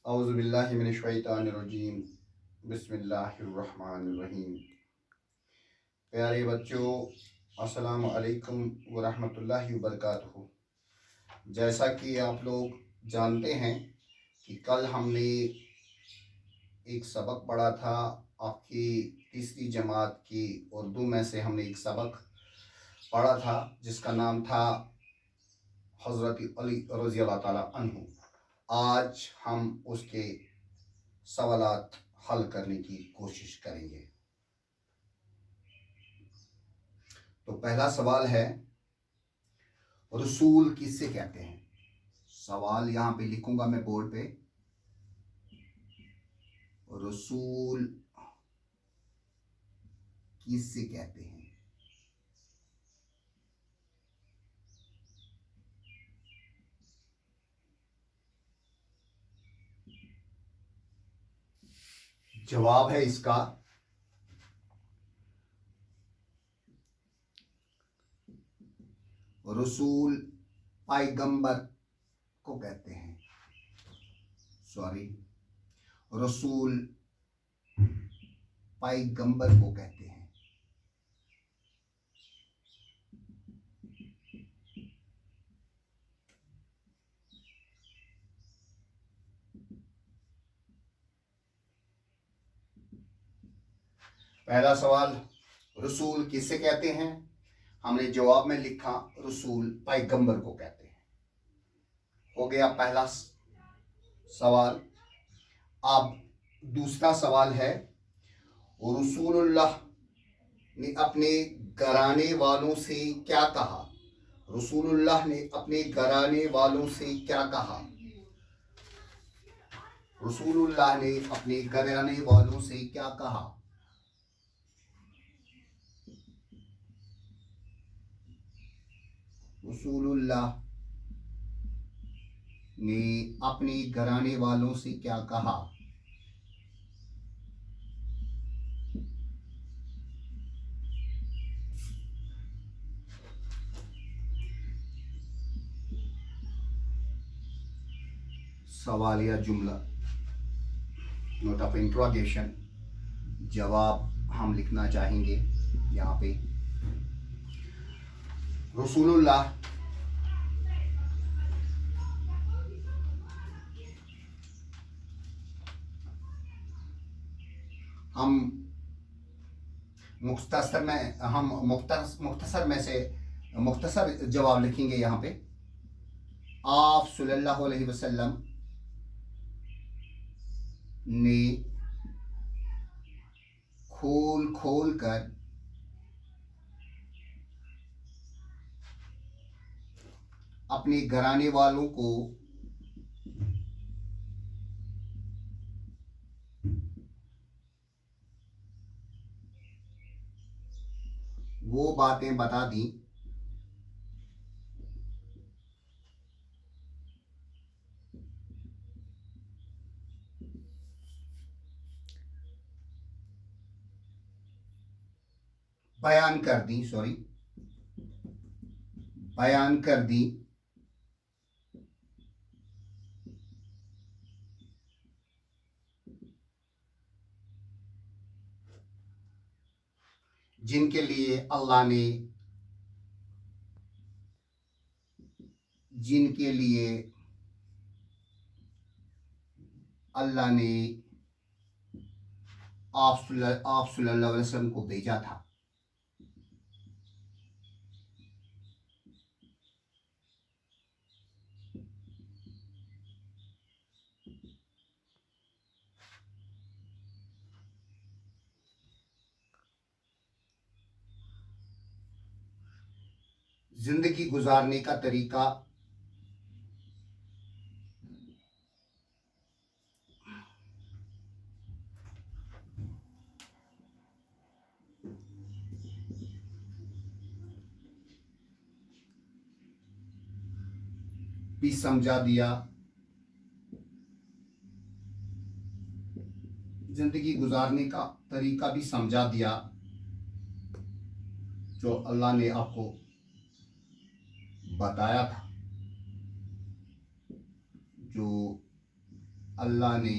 औज़ु बिल्लाहि मिनश शैतानिर रजीम। बिस्मिल्लाहिर्रहमानिर्रहीम। प्यारे बच्चों, अस्सलामु अलैकुम व रहमतुल्लाहि व बरकातुहू। जैसा कि आप लोग जानते हैं कि कल हमने एक सबक पढ़ा था। आपकी तीसरी जमात की उर्दू में से हमने एक सबक पढ़ा था जिसका नाम था हज़रत अली रज़ी अल्लाह ताला अन्हु। आज हम उसके सवालात हल करने की कोशिश करेंगे। तो पहला सवाल है, रसूल किससे कहते हैं? सवाल यहाँ पे लिखूंगा मैं बोर्ड पे। रसूल किससे कहते हैं? जवाब है इसका रसूल पैगंबर को कहते हैं। सॉरी, रसूल पैगंबर को कहते हैं। पहला सवाल, रसूल किससे कहते हैं? हमने जवाब में लिखा रसूल पैगंबर को कहते हैं। हो गया पहला सवाल। अब दूसरा सवाल है, रसूलुल्लाह ने अपने घराने वालों से क्या कहा? रसूलुल्लाह ने अपने घराने वालों से क्या कहा? रसूलुल्लाह ने अपने घराने वालों से क्या कहा? रसूलुल्लाह ने अपने घराने वालों से क्या कहा? सवाल या जुमला, नोट ऑफ इंट्रोगेशन। जवाब हम लिखना चाहेंगे यहाँ पे। रसूलुल्लाह हम मुख्तसर में से मुख्तसर जवाब लिखेंगे यहाँ पे। आप सल्लल्लाहु अलैहि वसल्लम ने खोल खोल कर अपने घराने वालों को वो बातें बता दी बयान कर दी जिनके लिए अल्लाह ने आप सल्लल्लाहु अलैहि वसल्लम को भेजा था। जिंदगी गुजारने का तरीका भी समझा दिया। जिंदगी गुजारने का तरीका भी समझा दिया जो अल्लाह ने आपको बताया था, जो अल्लाह ने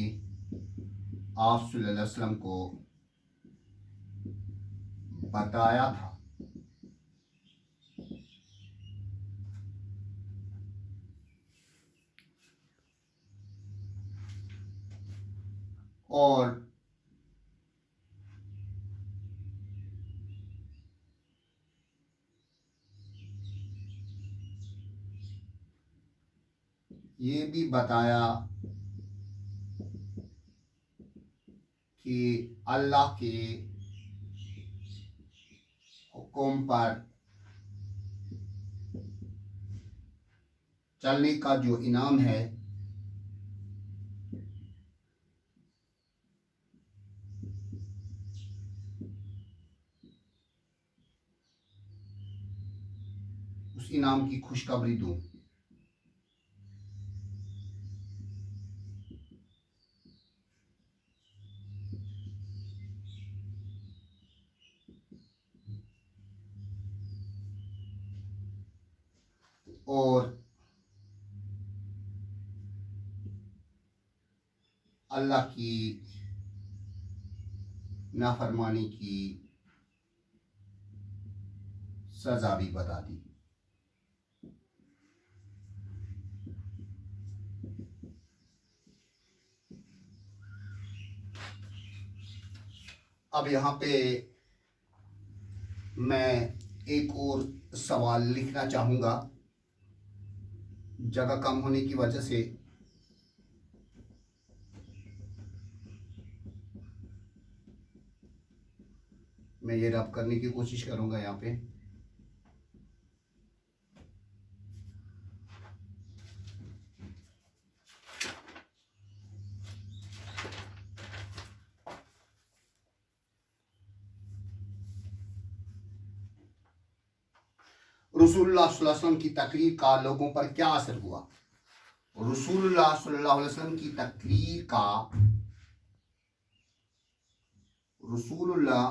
आप सल्लल्लाहु अलैहि वसल्लम को बताया था। और ये भी बताया कि अल्लाह के हुक्म पर चलने का जो इनाम है उस इनाम की खुशखबरी दूं। और अल्लाह की नाफरमानी की सजा भी बता दी। अब यहाँ पे मैं एक और सवाल लिखना चाहूँगा, जगह कम होने की वजह से मैं ये रब करने की कोशिश करूँगा यहाँ पे। रसूलुल्लाह सल्लल्लाहु अलैहि वसल्लम की तकरीर का लोगों पर क्या असर हुआ? रसूलुल्लाह सल्लल्लाहु अलैहि वसल्लम की तकरीर का रसूलुल्लाह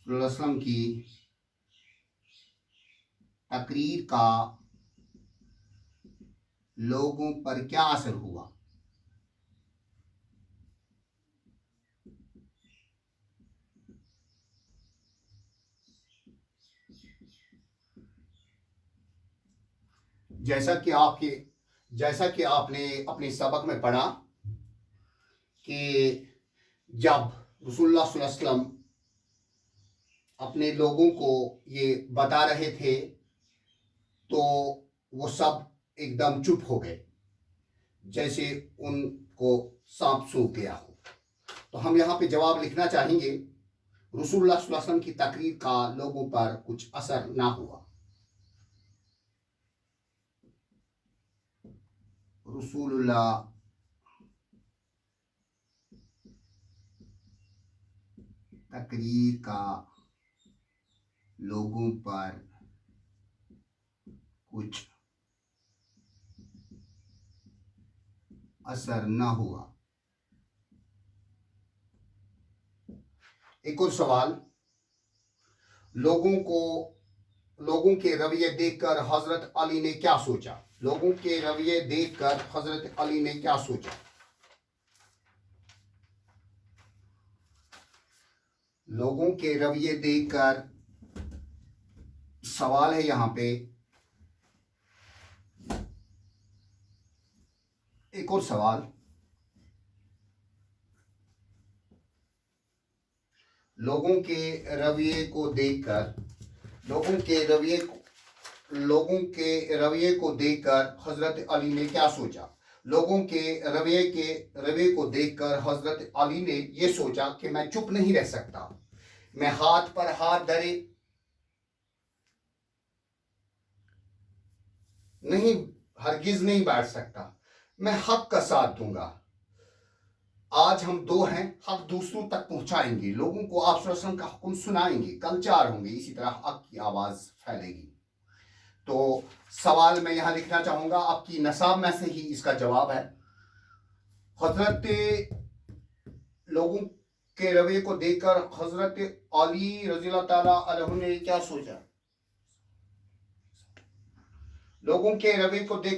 सल्लल्लाहु अलैहि वसल्लम की तकरीर का लोगों पर क्या असर हुआ? जैसा कि आपने अपने सबक में पढ़ा कि जब रसूलुल्लाह सल्लल्लाहु अलैहि वसल्लम अपने लोगों को ये बता रहे थे तो वो सब एकदम चुप हो गए, जैसे उनको सांप सूंघ गया हो। तो हम यहाँ पे जवाब लिखना चाहेंगे, रसूलुल्लाह सल्लल्लाहु अलैहि वसल्लम की तकरीर का लोगों पर कुछ असर ना हुआ। रसूलुल्लाह तकरीर का लोगों पर कुछ असर ना हुआ। एक और सवाल, लोगों के रवैये देखकर हजरत अली ने क्या सोचा? लोगों के रवैये देखकर हजरत अली ने क्या सोचा? लोगों के रवैये देखकर, सवाल है यहाँ पे। एक और सवाल, लोगों के रवैये को देखकर हजरत अली ने क्या सोचा? लोगों के रवैये को देखकर हजरत अली ने यह सोचा कि मैं चुप नहीं रह सकता, मैं हाथ पर हाथ धरे नहीं, हरगिज नहीं बैठ सकता, मैं हक का साथ दूंगा। आज हम दो हैं, हक दूसरों तक पहुंचाएंगे, लोगों को आप सल्लल्लाहु अलैहि वसल्लम का हुक्म सुनाएंगे, कल चार होंगे, इसी तरह हक की आवाज फैलेगी। तो सवाल मैं यहां लिखना चाहूंगा, आपकी नसाब में से ही इसका जवाब है। लोगों के रवैये को देखकर हजरत अली रज़ियल्लाहु ताला अन्हु ने क्या सोचा? लोगों के रवैये को देख